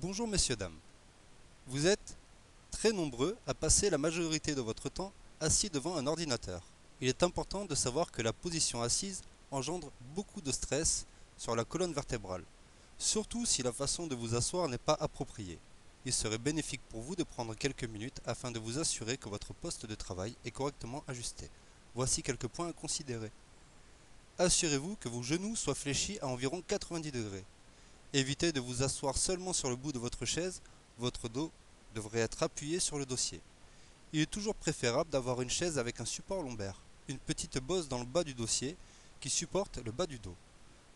Bonjour messieurs dames, vous êtes très nombreux à passer la majorité de votre temps assis devant un ordinateur. Il est important de savoir que la position assise engendre beaucoup de stress sur la colonne vertébrale, surtout si la façon de vous asseoir n'est pas appropriée. Il serait bénéfique pour vous de prendre quelques minutes afin de vous assurer que votre poste de travail est correctement ajusté. Voici quelques points à considérer. Assurez-vous que vos genoux soient fléchis à environ 90 degrés. Évitez de vous asseoir seulement sur le bout de votre chaise, votre dos devrait être appuyé sur le dossier. Il est toujours préférable d'avoir une chaise avec un support lombaire, une petite bosse dans le bas du dossier qui supporte le bas du dos.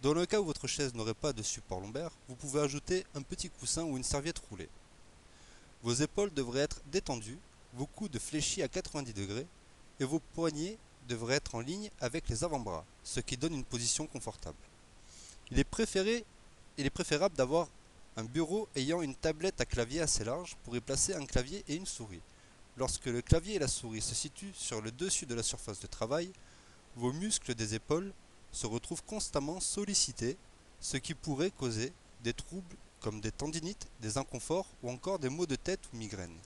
Dans le cas où votre chaise n'aurait pas de support lombaire, vous pouvez ajouter un petit coussin ou une serviette roulée. Vos épaules devraient être détendues, vos coudes fléchis à 90 degrés et vos poignets devraient être en ligne avec les avant-bras, ce qui donne une position confortable. Il est préférable d'avoir un bureau ayant une tablette à clavier assez large pour y placer un clavier et une souris. Lorsque le clavier et la souris se situent sur le dessus de la surface de travail, vos muscles des épaules se retrouvent constamment sollicités, ce qui pourrait causer des troubles comme des tendinites, des inconforts ou encore des maux de tête ou migraines.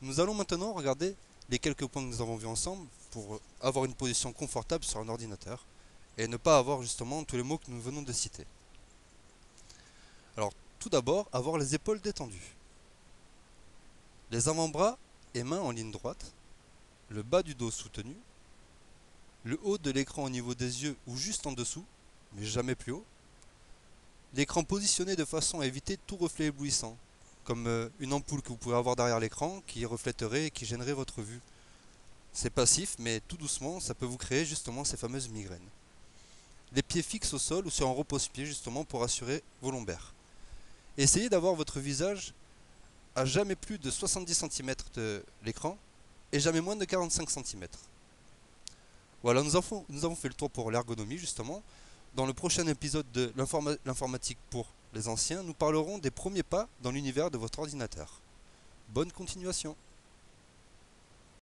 Nous allons maintenant regarder les quelques points que nous avons vus ensemble pour avoir une position confortable sur un ordinateur et ne pas avoir justement tous les mots que nous venons de citer. Alors, tout d'abord, avoir les épaules détendues. Les avant-bras et mains en ligne droite, le bas du dos soutenu, le haut de l'écran au niveau des yeux ou juste en dessous, mais jamais plus haut. L'écran positionné de façon à éviter tout reflet éblouissant, comme une ampoule que vous pouvez avoir derrière l'écran qui reflèterait et qui gênerait votre vue. C'est passif, mais tout doucement, ça peut vous créer justement ces fameuses migraines. Les pieds fixes au sol ou sur un repose-pied justement pour assurer vos lombaires. Essayez d'avoir votre visage à jamais plus de 70 cm de l'écran et jamais moins de 45 cm. Voilà, nous avons fait le tour pour l'ergonomie justement. Dans le prochain épisode de l'informatique pour les anciens, nous parlerons des premiers pas dans l'univers de votre ordinateur. Bonne continuation!